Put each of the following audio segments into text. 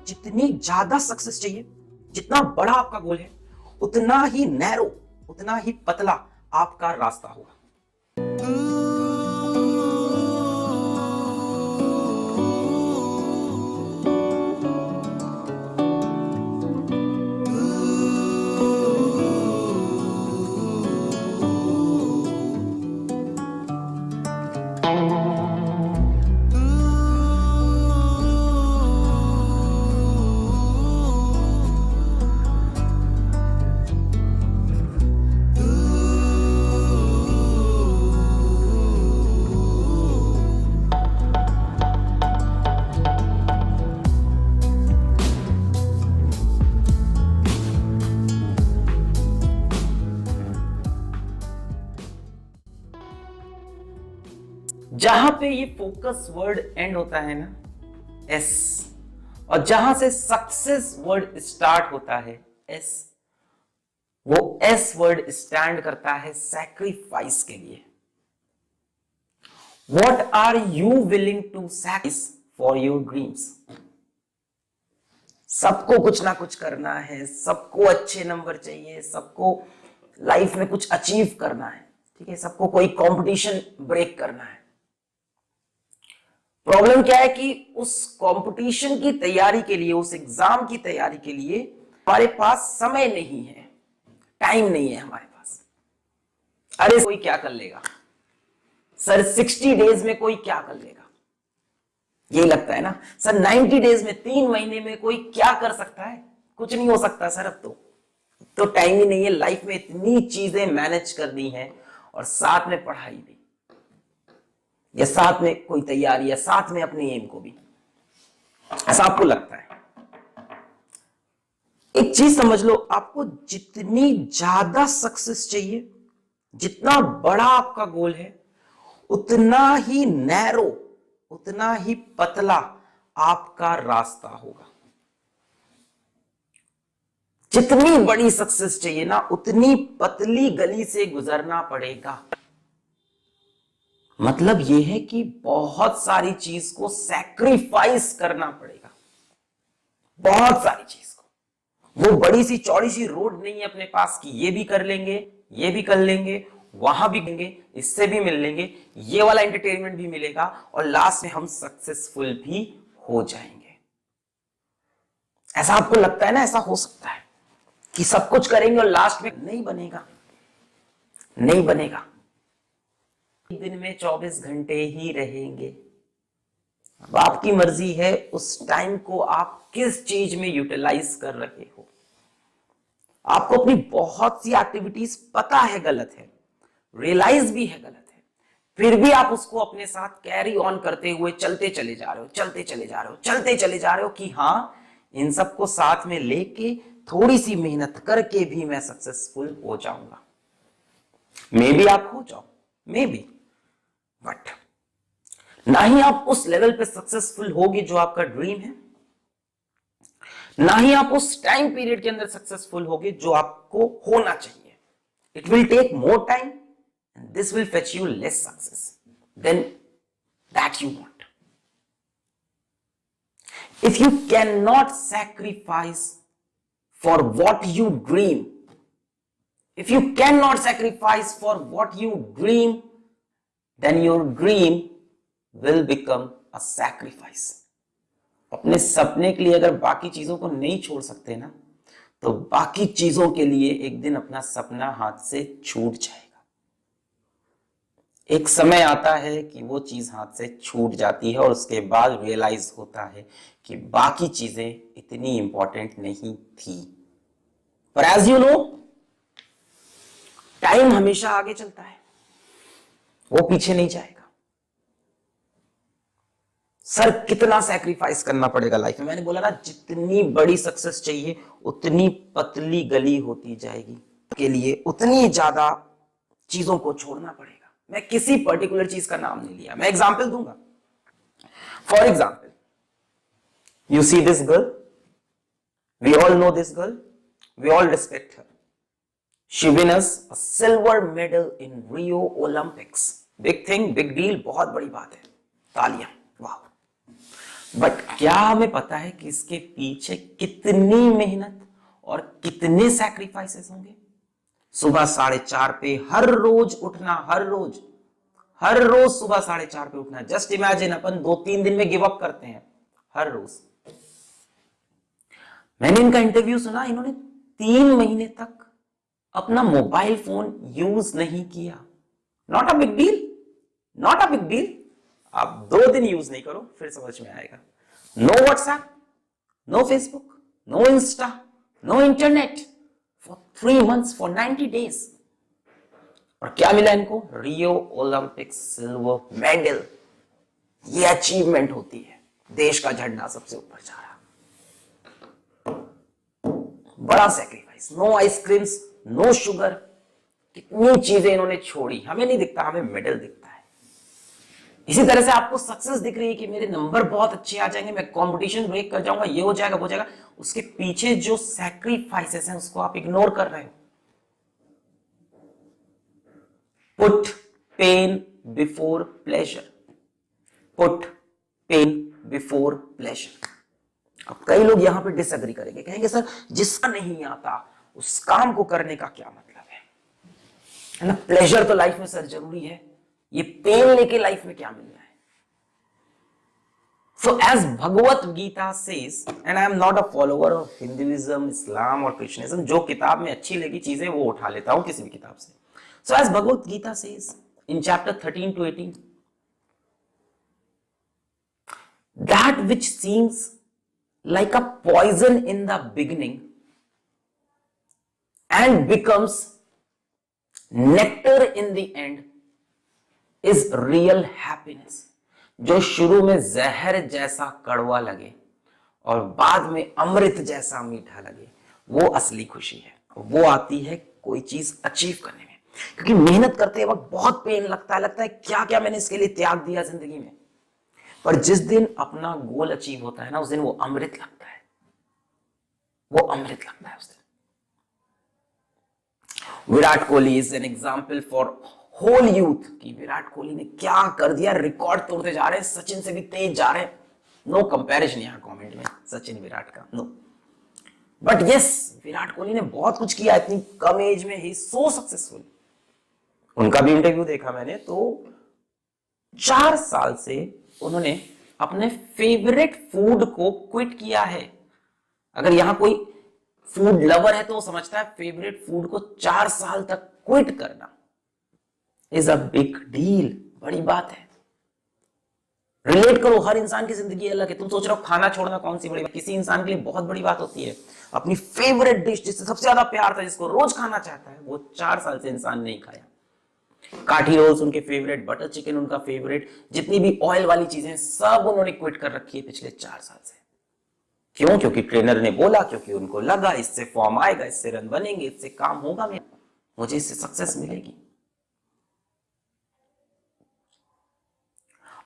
जितनी ज्यादा सक्सेस चाहिए, जितना बड़ा आपका गोल है, उतना ही नैरो, उतना ही पतला आपका रास्ता होगा। जहां पे ये फोकस वर्ड एंड होता है ना, एस, और जहां से सक्सेस वर्ड स्टार्ट होता है, एस, वो एस वर्ड स्टैंड करता है सैक्रिफाइस के लिए। What are you willing to sacrifice for your dreams? सबको कुछ ना कुछ करना है, सबको अच्छे नंबर चाहिए, सबको लाइफ में कुछ अचीव करना है, ठीक है, सबको कोई कंपटीशन ब्रेक करना है। प्रॉब्लम क्या है कि उस कंपटीशन की तैयारी के लिए, उस एग्जाम की तैयारी के लिए हमारे पास समय नहीं है, टाइम नहीं है हमारे पास। अरे कोई क्या कर लेगा सर, 60 डेज में कोई क्या कर लेगा, यही लगता है ना सर। 90 डेज में, 3 महीने में कोई क्या कर सकता है, कुछ नहीं हो सकता सर। अब तो टाइम ही नहीं है, लाइफ में इतनी चीजें मैनेज करनी है, और साथ में पढ़ाई भी, या साथ में कोई तैयारी, या साथ में अपने एम को भी, ऐसा आपको लगता है। एक चीज समझ लो, आपको जितनी ज्यादा सक्सेस चाहिए, जितना बड़ा आपका गोल है, उतना ही नैरो, उतना ही पतला आपका रास्ता होगा। जितनी बड़ी सक्सेस चाहिए ना, उतनी पतली गली से गुजरना पड़ेगा। मतलब यह है कि बहुत सारी चीज को सैक्रिफाइस करना पड़ेगा, बहुत सारी चीज को। वो बड़ी सी चौड़ी सी रोड नहीं है अपने पास कि ये भी कर लेंगे, ये भी कर लेंगे, वहां भी लेंगे, इससे भी मिल लेंगे, ये वाला एंटरटेनमेंट भी मिलेगा, और लास्ट में हम सक्सेसफुल भी हो जाएंगे। ऐसा आपको लगता है ना, ऐसा हो सकता है कि सब कुछ करेंगे और लास्ट में नहीं बनेगा, नहीं बनेगा। दिन में 24 घंटे ही रहेंगे। अब आपकी मर्जी है उस टाइम को आप किस चीज में यूटिलाइज कर रहे हो। आपको अपनी बहुत सी एक्टिविटीज पता है गलत है, रियलाइज भी है गलत है, फिर भी आप उसको अपने साथ कैरी ऑन करते हुए चलते चले जा रहे हो, चलते चले जा रहे हो, चलते चले जा रहे हो कि हाँ, इन सबको साथ में लेके थोड़ी सी मेहनत करके भी मैं सक्सेसफुल हो जाऊंगा। मे बी आप हो जाओ, मे बी, बट ना ही आप उस लेवल पे सक्सेसफुल होगे जो आपका ड्रीम है, ना ही आप उस टाइम पीरियड के अंदर सक्सेसफुल होगे जो आपको होना चाहिए। It will take more time and this will fetch you less success than that you want. If you cannot sacrifice for what you dream, if you cannot sacrifice for what you dream, then your dream will become a sacrifice. अपने सपने के लिए अगर बाकी चीजों को नहीं छोड़ सकते ना, तो बाकी चीजों के लिए एक दिन अपना सपना हाथ से छूट जाएगा। एक समय आता है कि वो चीज हाथ से छूट जाती है, और उसके बाद रियलाइज होता है कि बाकी चीजें इतनी इंपॉर्टेंट नहीं थी। पर एज यू नो, टाइम हमेशा आगे चलता है, वो पीछे नहीं जाएगा। सर कितना सैक्रिफाइस करना पड़ेगा लाइफ में? मैंने बोला ना, जितनी बड़ी सक्सेस चाहिए उतनी पतली गली होती जाएगी, के लिए उतनी ज्यादा चीजों को छोड़ना पड़ेगा। मैं किसी पर्टिकुलर चीज का नाम नहीं लिया, मैं एग्जांपल दूंगा। For example, you see this girl, we all know this girl, we all respect her. She win us a silver medal in Rio Olympics. Big thing, big deal, बहुत बड़ी बात है, तालियां, वाह। बट क्या हमें पता है कि इसके पीछे कितनी मेहनत और कितने सैक्रिफाइसेस होंगे? सुबह 4:30 पे हर रोज उठना, हर रोज सुबह 4:30 पे उठना। जस्ट इमेजिन, अपन 2-3 दिन में गिव अप करते हैं हर रोज। मैंने इनका इंटरव्यू सुना, इन्होंने 3 महीने तक अपना मोबाइल फोन यूज नहीं किया। Not a big deal, not a big deal. आप 2 दिन यूज नहीं करो, फिर समझ में आएगा। No WhatsApp, no Facebook, no Insta, no internet for 3 months, for 90 days. और क्या मिला इनको? Rio Olympic silver medal. ये अचीवमेंट होती है, देश का झंडा सबसे ऊपर जा रहा। बड़ा sacrifice. No ice creams, no sugar, कितनी चीजें इन्होंने छोड़ी। हमें नहीं दिखता, हमें मेडल दिखता है। इसी तरह से आपको सक्सेस दिख रही है कि मेरे नंबर बहुत अच्छे आ जाएंगे, मैं कंपटीशन ब्रेक कर जाऊंगा, ये हो जाएगा, वो हो जाएगा। उसके पीछे जो सैक्रिफाइसेस हैं उसको आप इग्नोर कर रहे हो। Put pain before pleasure, put pain before pleasure. अब कई लोग यहां पे डिसएग्री करेंगे, कहेंगे सर जिसका नहीं आता उस काम को करने का क्या मतलब है ना? प्लेजर तो लाइफ में सर जरूरी है, ये पेन लेके लाइफ में क्या मिलना है? So as Bhagavad Gita says, and I am not a follower of Hinduism, Islam और Christianism, जो किताब में अच्छी लगी चीजें वो उठा लेता हूं किसी भी किताब से। So as Bhagavad Gita says in chapter 13 to 18, that which seems like a poison in the beginning and becomes nectar in the end is real happiness। जो शुरू में जहर जैसा कड़वा लगे और बाद में अमृत जैसा मीठा लगे, वो असली खुशी है। वो आती है कोई चीज अचीव करने में, क्योंकि मेहनत करते वक्त बहुत पेन लगता है क्या क्या मैंने इसके लिए त्याग दिया जिंदगी में। पर जिस दिन अपना गोल अचीव होता है ना, उस दिन वो अमृत लगता है, वो अमृत लगता है उस दिन। Virat Kohli is an example for whole youth की विराट कोहली ने क्या कर दिया, रिकॉर्ड तोड़ते जा रहे हैं, सचिन से भी तेज जा रहे हैं। नो कंपैरिजन यहां कमेंट में सचिन विराट का, no. But yes, Virat Kohli ने बहुत कुछ किया इतनी कम एज में, ही सो सक्सेसफुल। उनका भी इंटरव्यू देखा मैंने, तो 4 साल से उन्होंने अपने फेवरेट फूड को क्विट किया है। अगर यहां कोई फूड लवर है तो वो समझता है फेवरेट फूड को 4 साल तक क्विट करना इज अ बिग डील, बड़ी बात है। रिलेट करो, हर इंसान की जिंदगी अलग है। तुम सोच रहे हो खाना छोड़ना कौन सी बड़ी बात, किसी इंसान के लिए बहुत बड़ी बात होती है। अपनी फेवरेट डिश जिससे सबसे ज्यादा प्यार था, जिसको रोज खाना चाहता है, वो 4 साल से इंसान नहीं खाया। काठी रोल्स उनके फेवरेट, बटर चिकन उनका फेवरेट, जितनी भी ऑयल वाली चीजें सब उन्होंने क्विट कर रखी है पिछले 4 साल से। क्यों? क्योंकि ट्रेनर ने बोला, क्योंकि उनको लगा इससे फॉर्म आएगा, इससे रन बनेंगे, इससे काम होगा, मुझे इससे सक्सेस मिलेगी।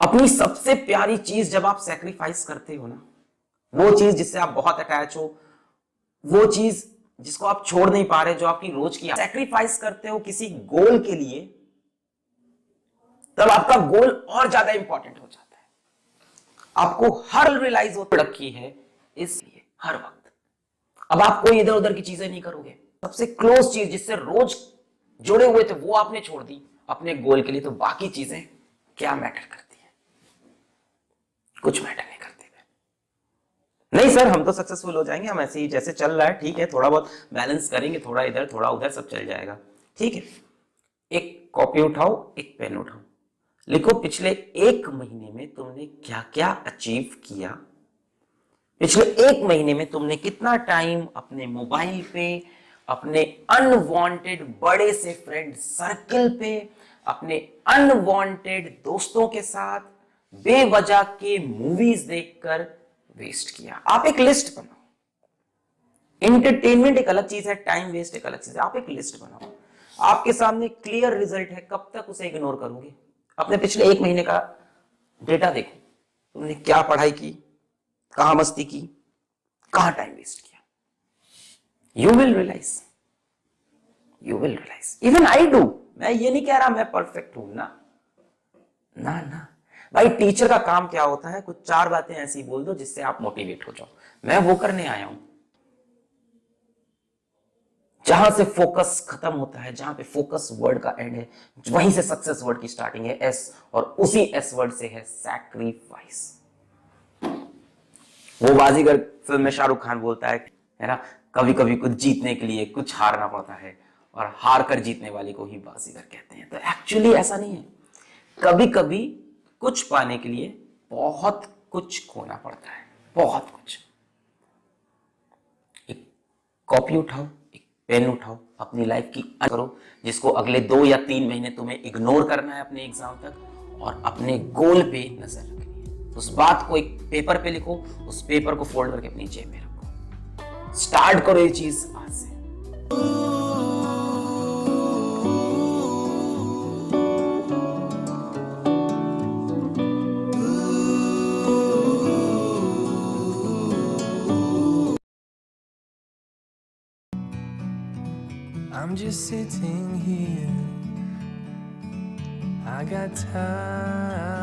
अपनी सबसे प्यारी चीज जब आप सैक्रिफाइस करते हो ना, वो चीज जिससे आप बहुत अटैच हो, वो चीज जिसको आप छोड़ नहीं पा रहे, जो आपकी रोज की सैक्रिफाइस करते हो किसी गोल के लिए, तब आपका गोल और ज्यादा इंपॉर्टेंट हो जाता है। आपको हर रियलाइज हो रखी है, इसलिए हर वक्त अब आप कोई इधर उधर की चीजें नहीं करोगे। सबसे क्लोज चीज जिससे रोज जुड़े हुए थे वो आपने छोड़ दी अपने गोल के लिए, तो बाकी चीजें क्या मैटर करती? कुछ मैटर नहीं करते। नहीं सर हम तो सक्सेसफुल हो जाएंगे, हम ऐसे ही जैसे चल रहा है ठीक है, थोड़ा बहुत बैलेंस करेंगे, थोड़ा इधर थोड़ा उधर, सब चल जाएगा। ठीक है, एक कॉपी उठाओ, एक पेन उठाओ, लिखो पिछले 1 महीने में तुमने क्या क्या अचीव किया। पिछले 1 महीने में तुमने कितना टाइम अपने मोबाइल पे, अपने अनवांटेड बड़े से फ्रेंड सर्किल पे, अपने अनवांटेड दोस्तों के साथ बेवजह के मूवीज देखकर वेस्ट किया। आप एक लिस्ट बनाओ। एंटरटेनमेंट एक अलग चीज है, टाइम वेस्ट एक अलग चीज है। आप एक लिस्ट बनाओ, आपके सामने क्लियर रिजल्ट है, कब तक उसे इग्नोर करोगे? अपने पिछले 1 महीने का डेटा देखो, तुमने क्या पढ़ाई की, कहां मस्ती की, कहां टाइम वेस्ट किया। You will realise, you will realise. Even I do, मैं ये नहीं कह रहा मैं परफेक्ट हूं ना ना ना, भाई टीचर का काम क्या होता है, कुछ 4 बातें ऐसी बोल दो जिससे आप मोटिवेट हो जाओ। मैं वो करने आया हूं, जहां से फोकस खत्म होता है, जहां पे फोकस वर्ड का एंड है, वहीं से सक्सेस वर्ड की स्टार्टिंग है, एस, और उसी एस वर्ड से है सैक्रिफाइस। वो बाजीगर फिल्म में शाहरुख खान बोलता है ना, कभी कभी कुछ जीतने के लिए कुछ हारना पड़ता है, और हार कर जीतने वाले को ही बाजीगर कहते हैं। तो एक्चुअली ऐसा नहीं है, कभी कभी कुछ पाने के लिए बहुत कुछ खोना पड़ता है, बहुत कुछ। एक कॉपी उठाओ, एक पेन उठाओ, अपनी लाइफ की करो, जिसको अगले 2 या 3 महीने तुम्हें इग्नोर करना है अपने एग्जाम तक, और अपने गोल पे नजर रखनी है। उस बात को एक पेपर पे लिखो, उस पेपर को फोल्ड करके अपनी जेब में रखो। स्टार्ट करो ये चीज आज से। I'm just sitting here. I got time.